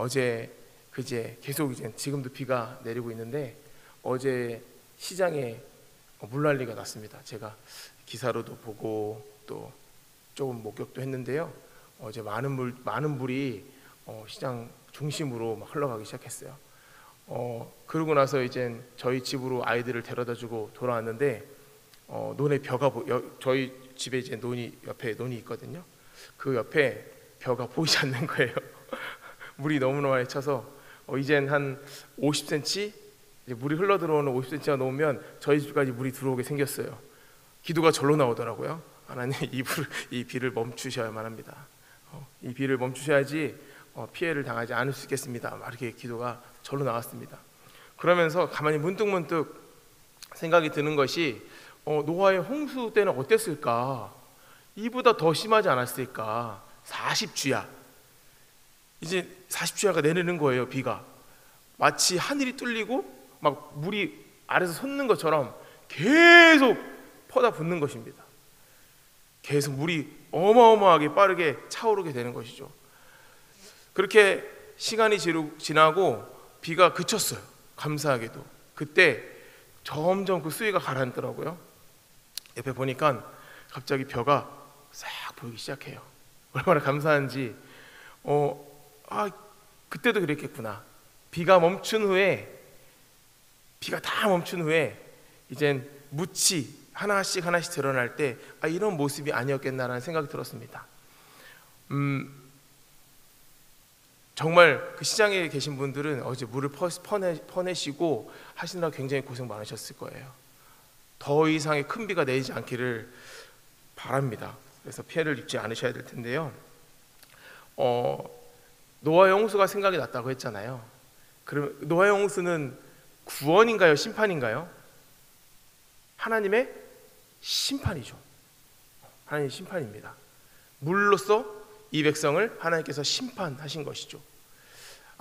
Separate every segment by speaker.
Speaker 1: 어제 그제 계속 이제 지금도 비가 내리고 있는데 어제 시장에 물난리가 났습니다. 제가 기사로도 보고 또 조금 목격도 했는데요. 어제 많은 물이 시장 중심으로 막 흘러가기 시작했어요. 그러고 나서 이제 저희 집으로 아이들을 데려다주고 돌아왔는데 논의 벼가 저희 집에 이제 옆에 논이 있거든요. 그 옆에 벼가 보이지 않는 거예요. 물이 너무나 많이 차서 이젠 한 50cm 이제 물이 흘러 들어오는 50cm가 넘으면 저희 집까지 물이 들어오게 생겼어요. 기도가 절로 나오더라고요. 하나님 이 비를 멈추셔야만 합니다. 이 비를 멈추셔야지 피해를 당하지 않을 수 있겠습니다. 막 이렇게 기도가 절로 나왔습니다. 그러면서 가만히 문득문득 생각이 드는 것이 노아의 홍수 때는 어땠을까? 이보다 더 심하지 않았을까? 40주야. 이제 40주야가 내리는 거예요. 비가 마치 하늘이 뚫리고 막 물이 아래서 솟는 것처럼 계속 퍼다 붓는 것입니다. 계속 물이 어마어마하게 빠르게 차오르게 되는 것이죠. 그렇게 시간이 지나고 비가 그쳤어요. 감사하게도 그때 점점 그 수위가 가라앉더라고요. 옆에 보니까 갑자기 벼가 싹 보이기 시작해요. 얼마나 감사한지. 그때도 그랬겠구나. 비가 다 멈춘 후에 이젠 묻이 하나씩 드러날 때 이런 모습이 아니었겠나라는 생각이 들었습니다. 정말 그 시장에 계신 분들은 어제 물을 퍼내시고 하시느라 굉장히 고생 많으셨을 거예요. 더 이상의 큰 비가 내리지 않기를 바랍니다. 그래서 피해를 입지 않으셔야 될 텐데요. 노아의 홍수가 생각이 났다고 했잖아요. 그럼 노아의 홍수는 구원인가요? 심판인가요? 하나님의 심판이죠. 하나님의 심판입니다. 물로써 이 백성을 하나님께서 심판하신 것이죠.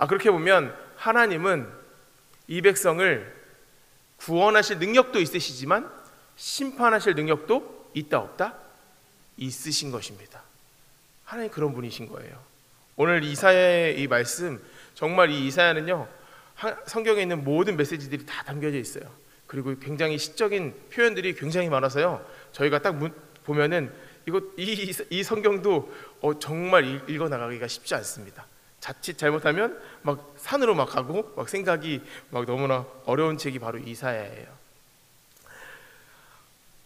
Speaker 1: 그렇게 보면 하나님은 이 백성을 구원하실 능력도 있으시지만 심판하실 능력도 있다 없다? 있으신 것입니다. 하나님 그런 분이신 거예요. 오늘 이사야의 이 말씀, 정말 이 이사야는요 성경에 있는 모든 메시지들이 다 담겨져 있어요. 그리고 굉장히 시적인 표현들이 굉장히 많아서요 저희가 딱 보면은 이 성경도 정말 읽어 나가기가 쉽지 않습니다. 자칫 잘못하면 막 산으로 막 가고 막 생각이 막 너무나 어려운 책이 바로 이사야예요.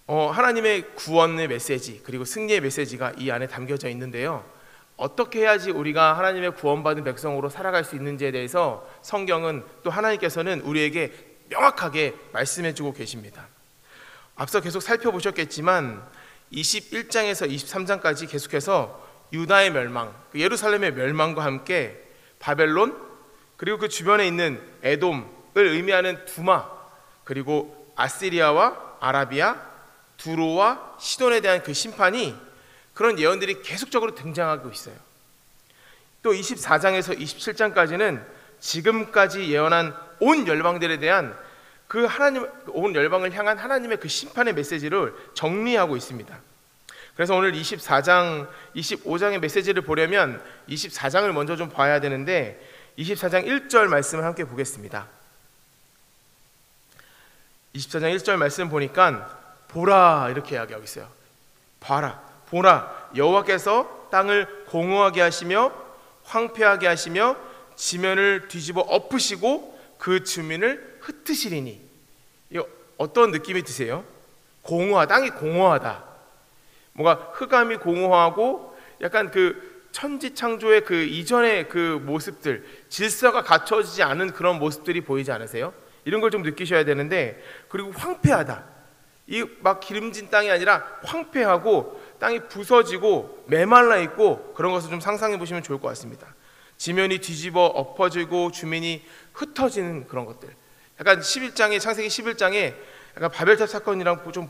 Speaker 1: 하나님의 구원의 메시지 그리고 승리의 메시지가 이 안에 담겨져 있는데요. 어떻게 해야지 우리가 하나님의 구원받은 백성으로 살아갈 수 있는지에 대해서 성경은 또 하나님께서는 우리에게 명확하게 말씀해주고 계십니다. 앞서 계속 살펴보셨겠지만 21장에서 23장까지 계속해서 유다의 멸망, 예루살렘의 멸망과 함께 바벨론 그리고 그 주변에 있는 에돔을 의미하는 두마 그리고 아시리아와 아라비아, 두로와 시돈에 대한 그 심판이 그런 예언들이 계속적으로 등장하고 있어요. 또 24장에서 27장까지는 지금까지 예언한 온 열방들에 대한 온 열방을 향한 하나님의 그 심판의 메시지를 정리하고 있습니다. 그래서 오늘 24장, 25장의 메시지를 보려면 24장을 먼저 좀 봐야 되는데 24장 1절 말씀을 함께 보겠습니다. 24장 1절 말씀 보니까 보라 이렇게 이야기하고 있어요. 보라 여호와께서 땅을 공허하게 하시며 황폐하게 하시며 지면을 뒤집어 엎으시고 그 주민을 흩으시리니. 이거 어떤 느낌이 드세요? 땅이 공허하다. 뭔가 흑암이 공허하고 약간 그 천지창조의 그 이전의 그 모습들, 질서가 갖춰지지 않은 그런 모습들이 보이지 않으세요? 이런 걸 좀 느끼셔야 되는데, 그리고 황폐하다. 이 막 기름진 땅이 아니라 황폐하고 땅이 부서지고 메말라 있고 그런 것을 좀 상상해 보시면 좋을 것 같습니다. 지면이 뒤집어 엎어지고 주민이 흩어지는 그런 것들. 약간 창세기 11장에 약간 바벨탑 사건이랑 좀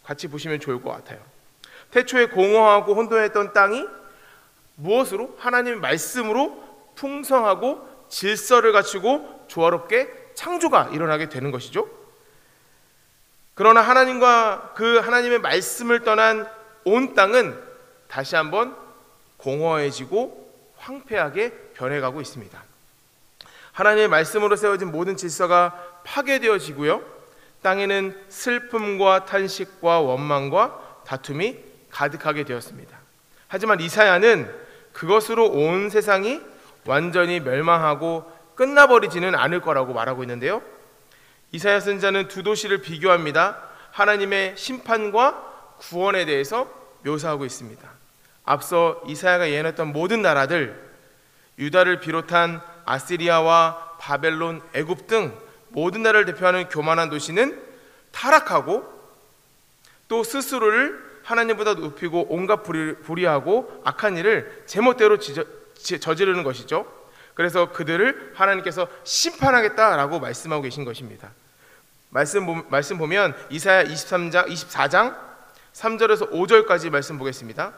Speaker 1: 같이 보시면 좋을 것 같아요. 태초에 공허하고 혼돈했던 땅이 무엇으로? 하나님의 말씀으로 풍성하고 질서를 갖추고 조화롭게 창조가 일어나게 되는 것이죠. 그러나 하나님과 그 하나님의 말씀을 떠난 온 땅은 다시 한번 공허해지고 황폐하게 변해가고 있습니다. 하나님의 말씀으로 세워진 모든 질서가 파괴되어지고요, 땅에는 슬픔과 탄식과 원망과 다툼이 가득하게 되었습니다. 하지만 이사야는 그것으로 온 세상이 완전히 멸망하고 끝나버리지는 않을 거라고 말하고 있는데요, 이사야 선지자는 두 도시를 비교합니다. 하나님의 심판과 구원에 대해서 묘사하고 있습니다. 앞서 이사야가 예언했던 모든 나라들, 유다를 비롯한 아시리아와 바벨론, 애굽 등 모든 나라를 대표하는 교만한 도시는 타락하고 또 스스로를 하나님보다 높이고 온갖 불의하고 악한 일을 제멋대로 저지르는 것이죠. 그래서 그들을 하나님께서 심판하겠다라고 말씀하고 계신 것입니다. 말씀 보면 이사야 24장 3절에서 5절까지 말씀 보겠습니다.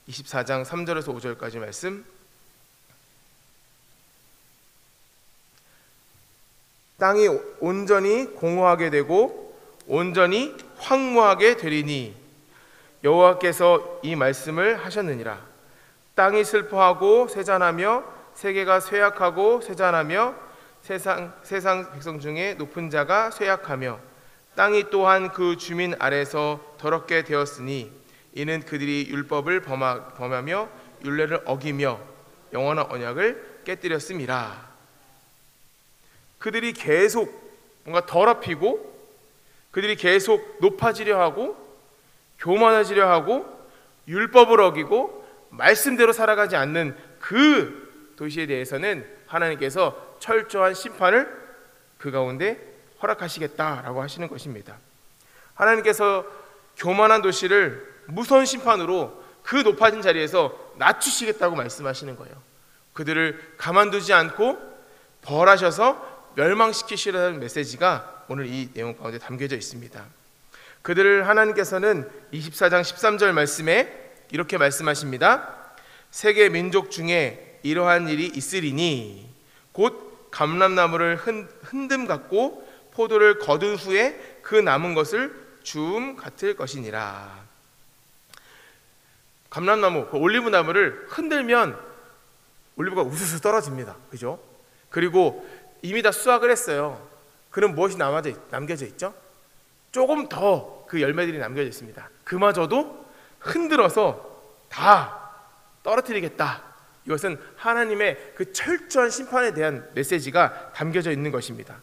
Speaker 1: 24장 3절에서 5절까지 말씀. 땅이 온전히 공허하게 되고 온전히 황무하게 되리니 여호와께서 이 말씀을 하셨느니라. 땅이 슬퍼하고 쇠잔하며 세계가 쇠약하고 쇠잔하며 세상 백성 중에 높은 자가 쇠약하며 땅이 또한 그 주민 아래서 더럽게 되었으니 이는 그들이 율법을 범하며 율례를 어기며 영원한 언약을 깨뜨렸음이라. 그들이 계속 뭔가 더럽히고 그들이 계속 높아지려 하고 교만해지려 하고 율법을 어기고 말씀대로 살아가지 않는 그 도시에 대해서는 하나님께서 철저한 심판을 그 가운데 허락하시겠다라고 하시는 것입니다. 하나님께서 교만한 도시를 무서운 심판으로 그 높아진 자리에서 낮추시겠다고 말씀하시는 거예요. 그들을 가만두지 않고 벌하셔서 멸망시키시라는 메시지가 오늘 이 내용 가운데 담겨져 있습니다. 그들을 하나님께서는 24장 13절 말씀에 이렇게 말씀하십니다. 세계 민족 중에 이러한 일이 있으리니 곧 감람나무를 흔듦 같고 포도를 거둔 후에 그 남은 것을 주움 같을 것이니라. 감람나무, 그 올리브나무를 흔들면 올리브가 우수수 떨어집니다. 그죠? 그리고 이미 다 수확을 했어요. 그럼 무엇이 남겨져 있죠? 조금 더 그 열매들이 남겨져 있습니다. 그마저도 흔들어서 다 떨어뜨리겠다. 이것은 하나님의 그 철저한 심판에 대한 메시지가 담겨져 있는 것입니다.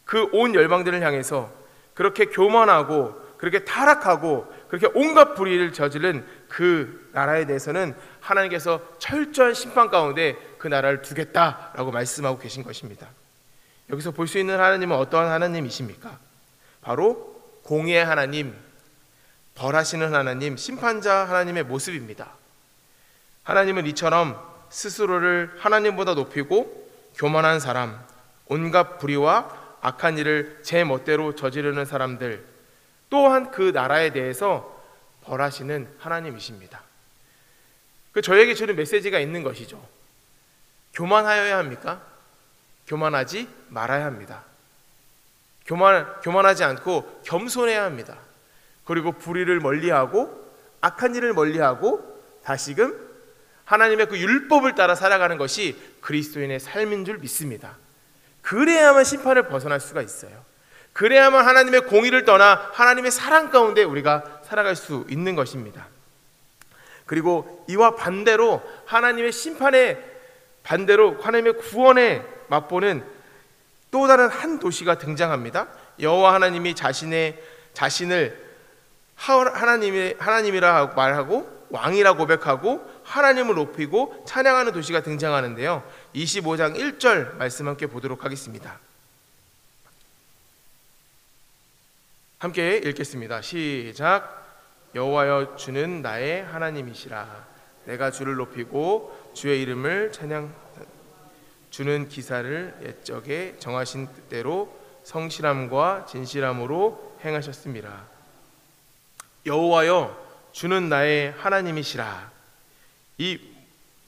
Speaker 1: 그 온 열방들을 향해서 그렇게 교만하고 그렇게 타락하고 그렇게 온갖 불의를 저지른 그 나라에 대해서는 하나님께서 철저한 심판 가운데 그 나라를 두겠다라고 말씀하고 계신 것입니다. 여기서 볼 수 있는 하나님은 어떠한 하나님이십니까? 바로 공의의 하나님, 벌하시는 하나님, 심판자 하나님의 모습입니다. 하나님은 이처럼 스스로를 하나님보다 높이고 교만한 사람, 온갖 불의와 악한 일을 제 멋대로 저지르는 사람들, 또한 그 나라에 대해서 벌하시는 하나님이십니다. 저에게 주는 메시지가 있는 것이죠. 교만하여야 합니까? 교만하지 말아야 합니다. 교만하지 않고 겸손해야 합니다. 그리고 불의를 멀리하고 악한 일을 멀리하고 다시금 하나님의 그 율법을 따라 살아가는 것이 그리스도인의 삶인 줄 믿습니다. 그래야만 심판을 벗어날 수가 있어요. 그래야만 하나님의 공의를 떠나 하나님의 사랑 가운데 우리가 살아갈 수 있는 것입니다. 그리고 이와 반대로 하나님의 심판에 반대로 하나님의 구원에 맛보는 또 다른 한 도시가 등장합니다. 여호와 하나님이 자신을 하나님이라 말하고 왕이라 고백하고 하나님을 높이고 찬양하는 도시가 등장하는데요. 25장 1절 말씀 함께 보도록 하겠습니다. 함께 읽겠습니다. 시작. 여호와여 주는 나의 하나님이시라. 내가 주를 높이고 주의 이름을 주는 기사를 옛적에 정하신 뜻대로 성실함과 진실함으로 행하셨습니다. 여호와여 주는 나의 하나님이시라.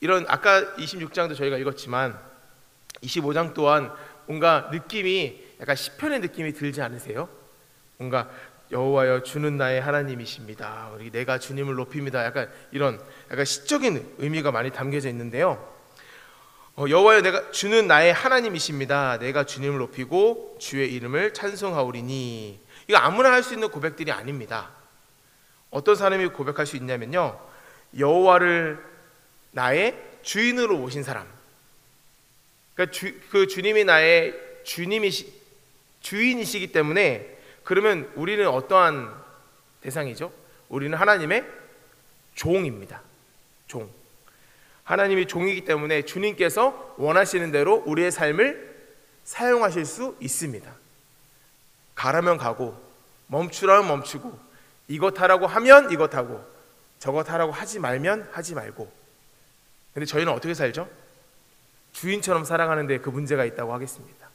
Speaker 1: 이런 아까 26장도 저희가 읽었지만 25장 또한 뭔가 느낌이 약간 시편의 느낌이 들지 않으세요? 뭔가 여호와여 주는 나의 하나님이십니다. 우리 내가 주님을 높입니다. 약간 이런 약간 시적인 의미가 많이 담겨져 있는데요. 여호와여 내가 주는 나의 하나님이십니다. 내가 주님을 높이고 주의 이름을 찬송하오리니. 이거 아무나 할 수 있는 고백들이 아닙니다. 어떤 사람이 고백할 수 있냐면요, 여호와를 나의 주인으로 모신 사람, 그러니까 그 주님이 나의 주인이시기 때문에, 그러면 우리는 어떠한 대상이죠? 우리는 하나님의 종입니다. 종. 하나님이 종이기 때문에 주님께서 원하시는 대로 우리의 삶을 사용하실 수 있습니다. 가라면 가고 멈추라면 멈추고, 이것 하라고 하면 이것 하고 저것 하라고 하지 말면 하지 말고. 근데 저희는 어떻게 살죠? 주인처럼 살아가는데 그 문제가 있다고 하겠습니다.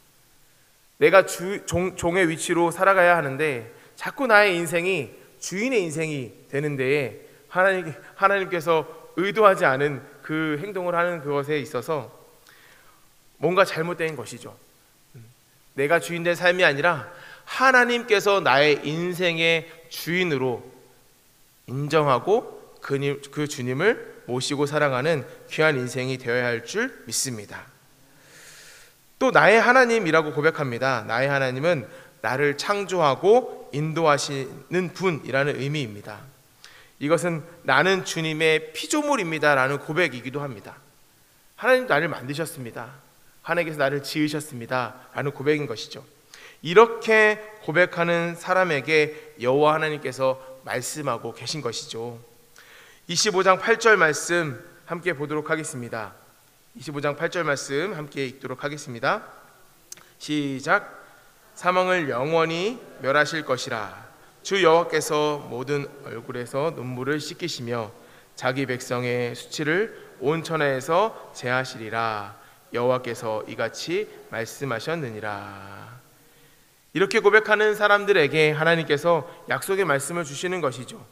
Speaker 1: 내가 종의 위치로 살아가야 하는데 자꾸 나의 인생이 주인의 인생이 되는 데에 하나님께서 의도하지 않은 그 행동을 하는 그것에 있어서 뭔가 잘못된 것이죠. 내가 주인 된 삶이 아니라 하나님께서 나의 인생의 주인으로 인정하고 그 주님을 모시고 살아가는 귀한 인생이 되어야 할 줄 믿습니다. 또 나의 하나님이라고 고백합니다. 나의 하나님은 나를 창조하고 인도하시는 분이라는 의미입니다. 이것은 나는 주님의 피조물입니다 라는 고백이기도 합니다. 하나님 나를 만드셨습니다. 하나님께서 나를 지으셨습니다 라는 고백인 것이죠. 이렇게 고백하는 사람에게 여호와 하나님께서 말씀하고 계신 것이죠. 25장 8절 말씀 함께 보도록 하겠습니다. 25장 8절 말씀 함께 읽도록 하겠습니다. 시작. 사망을 영원히 멸하실 것이라. 주 여호와께서 모든 얼굴에서 눈물을 씻기시며 자기 백성의 수치를 온 천하에서 제하시리라. 여호와께서 이같이 말씀하셨느니라. 이렇게 고백하는 사람들에게 하나님께서 약속의 말씀을 주시는 것이죠.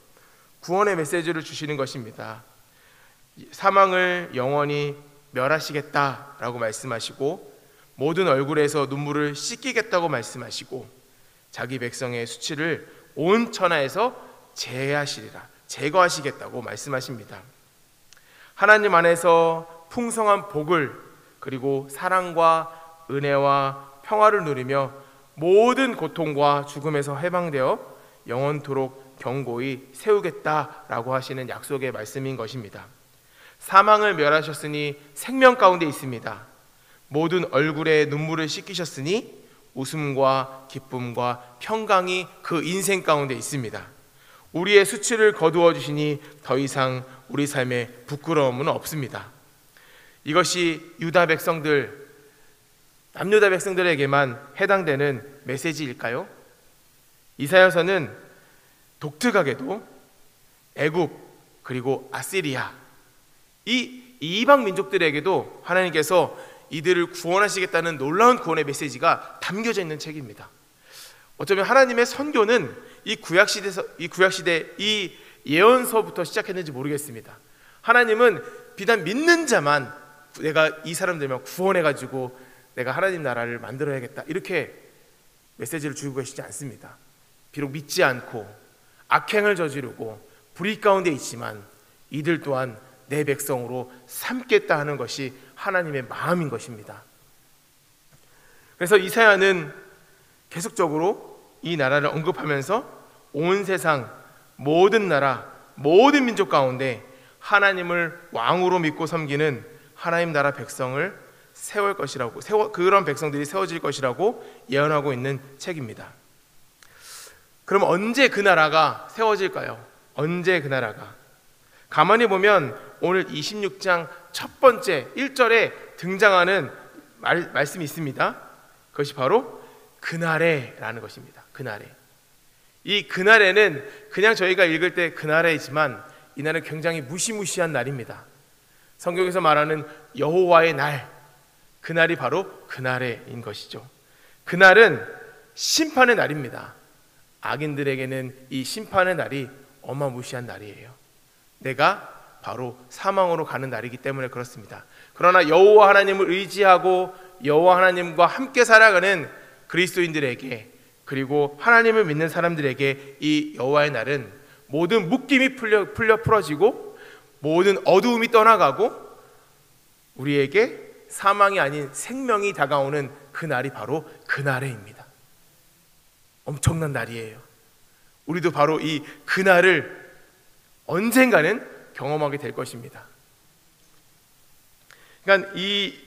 Speaker 1: 구원의 메시지를 주시는 것입니다. 사망을 영원히 멸하시겠다라고 말씀하시고, 모든 얼굴에서 눈물을 씻기겠다고 말씀하시고, 자기 백성의 수치를 온 천하에서 제하시리라, 제거하시겠다고 말씀하십니다. 하나님 안에서 풍성한 복을, 그리고 사랑과 은혜와 평화를 누리며 모든 고통과 죽음에서 해방되어 영원토록 견고히 세우겠다라고 하시는 약속의 말씀인 것입니다. 사망을 멸하셨으니 생명 가운데 있습니다. 모든 얼굴에 눈물을 씻기셨으니 웃음과 기쁨과 평강이 그 인생 가운데 있습니다. 우리의 수치를 거두어 주시니 더 이상 우리 삶에 부끄러움은 없습니다. 이것이 유다 백성들, 남유다 백성들에게만 해당되는 메시지일까요? 이사야서는 독특하게도 애굽 그리고 아시리아, 이 이방 민족들에게도 하나님께서 이들을 구원하시겠다는 놀라운 구원의 메시지가 담겨져 있는 책입니다. 어쩌면 하나님의 선교는 이 구약시대 이 예언서부터 시작했는지 모르겠습니다. 하나님은 비단 믿는 자만 내가 이 사람들만 구원해가지고 내가 하나님 나라를 만들어야겠다 이렇게 메시지를 주고 계시지 않습니다. 비록 믿지 않고 악행을 저지르고 불의 가운데 있지만 이들 또한 내 백성으로 삼겠다 하는 것이 하나님의 마음인 것입니다. 그래서 이사야는 계속적으로 이 나라를 언급하면서 온 세상 모든 나라 모든 민족 가운데 하나님을 왕으로 믿고 섬기는 하나님 나라 백성을 세울 것이라고, 그런 백성들이 세워질 것이라고 예언하고 있는 책입니다. 그럼 언제 그 나라가 세워질까요? 언제 그 나라가? 가만히 보면 오늘 26장 첫 번째 1절에 등장하는 말씀이 있습니다. 그것이 바로 그날에라는 것입니다. 그날에. 이 그날에는 그냥 저희가 읽을 때 그날이지만 이 날은 굉장히 무시무시한 날입니다. 성경에서 말하는 여호와의 날, 그날이 바로 그날에인 것이죠. 그날은 심판의 날입니다. 악인들에게는 이 심판의 날이 어마무시한 날이에요. 내가 바로 사망으로 가는 날이기 때문에 그렇습니다. 그러나 여호와 하나님을 의지하고 여호와 하나님과 함께 살아가는 그리스도인들에게, 그리고 하나님을 믿는 사람들에게 이 여호와의 날은 모든 묶임이 풀어지고 모든 어두움이 떠나가고 우리에게 사망이 아닌 생명이 다가오는 그 날이 바로 그날에입니다. 엄청난 날이에요. 우리도 바로 이 그날을 언젠가는 경험하게 될 것입니다. 그러니까 이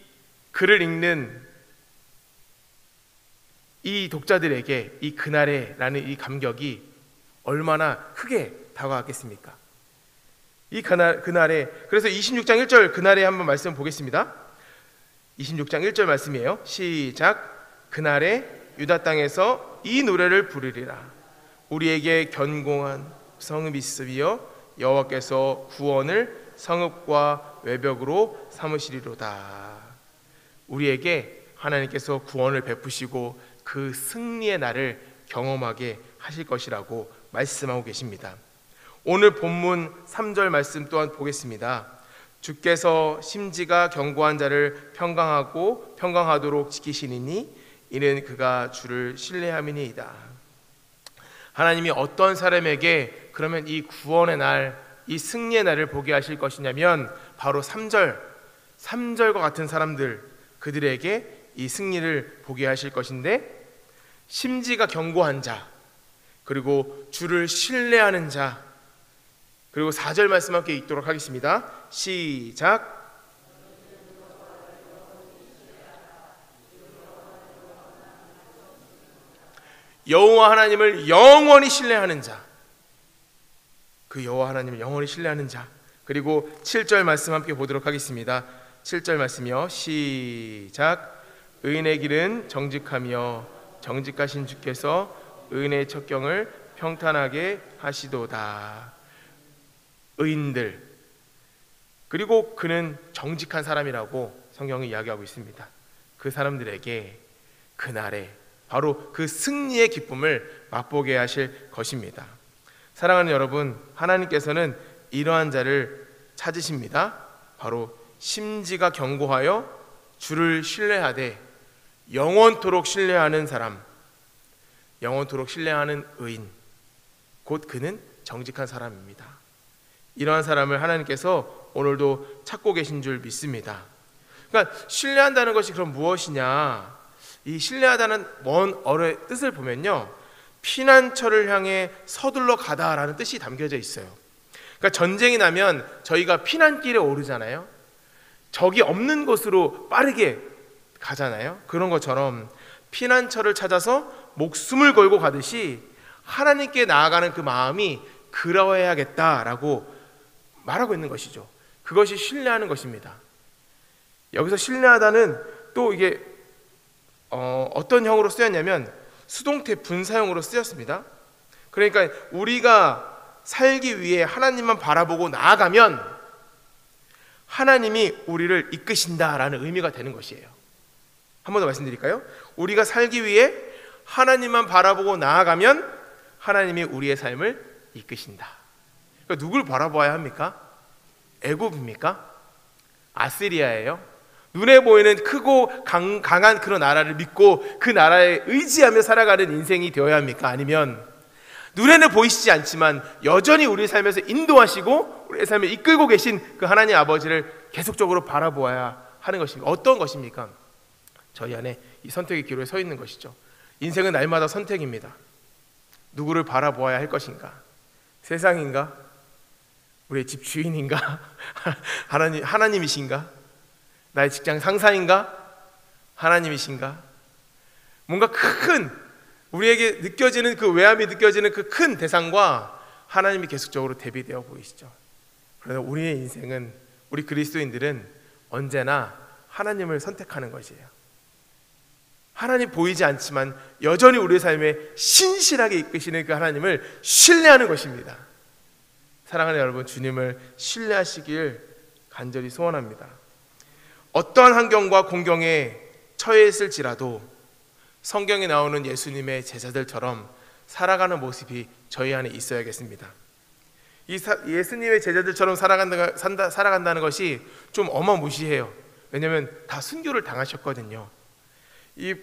Speaker 1: 글을 읽는 이 독자들에게 이 그날에라는 이 감격이 얼마나 크게 다가왔겠습니까? 이 그날에, 그래서 26장 1절 그날에 한번 말씀 보겠습니다. 26장 1절 말씀이에요. 시작. 그날에 유다 땅에서 이 노래를 부르리라. 우리에게 견고한 성읍이 있으며 여호와께서 구원을 성읍과 외벽으로 삼으시리로다. 우리에게 하나님께서 구원을 베푸시고 그 승리의 날을 경험하게 하실 것이라고 말씀하고 계십니다. 오늘 본문 3절 말씀 또한 보겠습니다. 주께서 심지가 견고한 자를 평강하도록 지키시니니 이는 그가 주를 신뢰함이니이다. 하나님이 어떤 사람에게 그러면 이 구원의 날, 이 승리의 날을 보게 하실 것이냐면 바로 3절과 같은 사람들, 그들에게 이 승리를 보게 하실 것인데, 심지가 견고한 자, 그리고 주를 신뢰하는 자, 그리고 4절 말씀 함께 읽도록 하겠습니다. 시작. 여호와 하나님을 영원히 신뢰하는 자, 그 여호와 하나님을 영원히 신뢰하는 자. 그리고 7절 말씀 함께 보도록 하겠습니다. 7절 말씀이요. 시작. 의인의 길은 정직하며 정직하신 주께서 의인의 첩경을 평탄하게 하시도다. 의인들, 그리고 그는 정직한 사람이라고 성경이 이야기하고 있습니다. 그 사람들에게 그날에 바로 그 승리의 기쁨을 맛보게 하실 것입니다. 사랑하는 여러분, 하나님께서는 이러한 자를 찾으십니다. 바로 심지가 견고하여 주를 신뢰하되 영원토록 신뢰하는 사람, 영원토록 신뢰하는 의인, 곧 그는 정직한 사람입니다. 이러한 사람을 하나님께서 오늘도 찾고 계신 줄 믿습니다. 그러니까 신뢰한다는 것이 그럼 무엇이냐? 이 신뢰하다는 먼 어의 뜻을 보면요, 피난처를 향해 서둘러 가다라는 뜻이 담겨져 있어요. 그러니까 전쟁이 나면 저희가 피난길에 오르잖아요. 적이 없는 곳으로 빠르게 가잖아요. 그런 것처럼 피난처를 찾아서 목숨을 걸고 가듯이 하나님께 나아가는 그 마음이 그러해야겠다라고 말하고 있는 것이죠. 그것이 신뢰하는 것입니다. 여기서 신뢰하다는 또 이게 어떤 형으로 쓰였냐면 수동태 분사형으로 쓰였습니다. 그러니까 우리가 살기 위해 하나님만 바라보고 나아가면 하나님이 우리를 이끄신다라는 의미가 되는 것이에요. 한 번 더 말씀드릴까요? 우리가 살기 위해 하나님만 바라보고 나아가면 하나님이 우리의 삶을 이끄신다. 그러니까 누굴 바라봐야 합니까? 애굽입니까? 아시리아예요? 눈에 보이는 크고 강한 그런 나라를 믿고 그 나라에 의지하며 살아가는 인생이 되어야 합니까? 아니면 눈에는 보이시지 않지만 여전히 우리 삶에서 인도하시고 우리의 삶을 이끌고 계신 그 하나님 아버지를 계속적으로 바라보아야 하는 것입니까? 어떤 것입니까? 저희 안에 이 선택의 기로에 서 있는 것이죠. 인생은 날마다 선택입니다. 누구를 바라보아야 할 것인가? 세상인가? 우리의 집 주인인가? 하나님이신가? 나의 직장 상사인가? 하나님이신가? 뭔가 큰 우리에게 느껴지는 그 외함이 느껴지는 그 큰 대상과 하나님이 계속적으로 대비되어 보이시죠. 그래서 우리의 인생은, 우리 그리스도인들은 언제나 하나님을 선택하는 것이에요. 하나님 보이지 않지만 여전히 우리의 삶에 신실하게 이끄시는 그 하나님을 신뢰하는 것입니다. 사랑하는 여러분, 주님을 신뢰하시길 간절히 소원합니다. 어떠한 환경과 공경에 처해 있을지라도 성경에 나오는 예수님의 제자들처럼 살아가는 모습이 저희 안에 있어야겠습니다. 예수님의 제자들처럼 살아간다는 것이 좀 어마무시해요. 왜냐하면 다 순교를 당하셨거든요. 이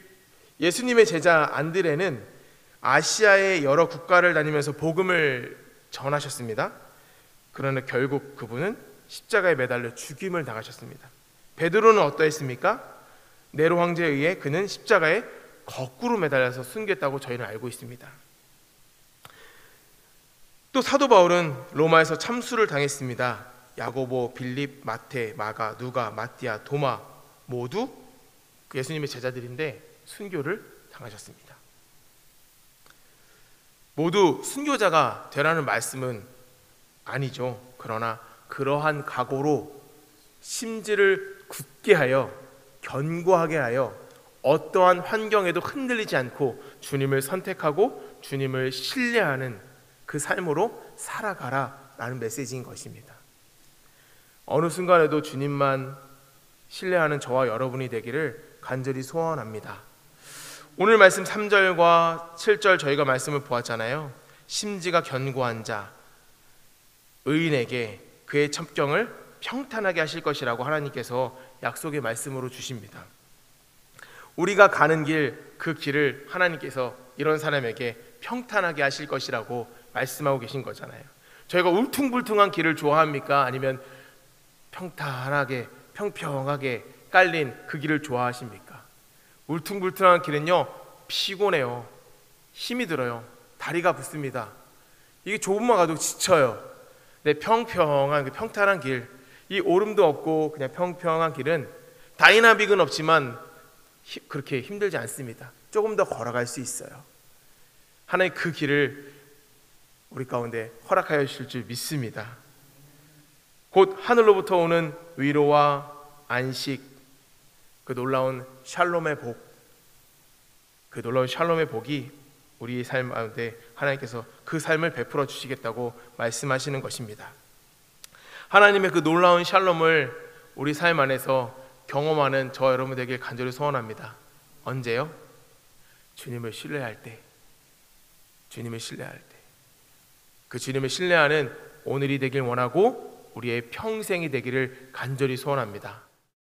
Speaker 1: 예수님의 제자 안드레는 아시아의 여러 국가를 다니면서 복음을 전하셨습니다. 그러나 결국 그분은 십자가에 매달려 죽임을 당하셨습니다. 베드로는 어떠했습니까? 네로 황제에 의해 그는 십자가에 거꾸로 매달려서 순교했다고 저희는 알고 있습니다. 또 사도 바울은 로마에서 참수를 당했습니다. 야고보, 빌립, 마태, 마가, 누가, 마띠아, 도마 모두 예수님의 제자들인데 순교를 당하셨습니다. 모두 순교자가 되라는 말씀은 아니죠. 그러나 그러한 각오로 심지를 굳게 하여 견고하게 하여 어떠한 환경에도 흔들리지 않고 주님을 선택하고 주님을 신뢰하는 그 삶으로 살아가라라는 메시지인 것입니다. 어느 순간에도 주님만 신뢰하는 저와 여러분이 되기를 간절히 소원합니다. 오늘 말씀 3절과 7절 저희가 말씀을 보았잖아요. 심지가 견고한 자 의인에게 그의 첩경을 평탄하게 하실 것이라고 하나님께서 약속의 말씀으로 주십니다. 우리가 가는 길, 그 길을 하나님께서 이런 사람에게 평탄하게 하실 것이라고 말씀하고 계신 거잖아요. 저희가 울퉁불퉁한 길을 좋아합니까? 아니면 평탄하게 평평하게 깔린 그 길을 좋아하십니까? 울퉁불퉁한 길은요 피곤해요. 힘이 들어요. 다리가 붓습니다. 이게 조금만 가도 지쳐요. 근데 평평한 그 평탄한 길, 이 오름도 없고 그냥 평평한 길은 다이나믹은 없지만 그렇게 힘들지 않습니다. 조금 더 걸어갈 수 있어요. 하나님 그 길을 우리 가운데 허락하여 주실 줄 믿습니다. 곧 하늘로부터 오는 위로와 안식, 그 놀라운 샬롬의 복, 그 놀라운 샬롬의 복이 우리 삶 가운데 하나님께서 그 삶을 베풀어 주시겠다고 말씀하시는 것입니다. 하나님의 그 놀라운 샬롬을 우리 삶 안에서 경험하는 저와 여러분 되길 간절히 소원합니다. 언제요? 주님을 신뢰할 때, 주님을 신뢰할 때, 그 주님을 신뢰하는 오늘이 되길 원하고 우리의 평생이 되기를 간절히 소원합니다.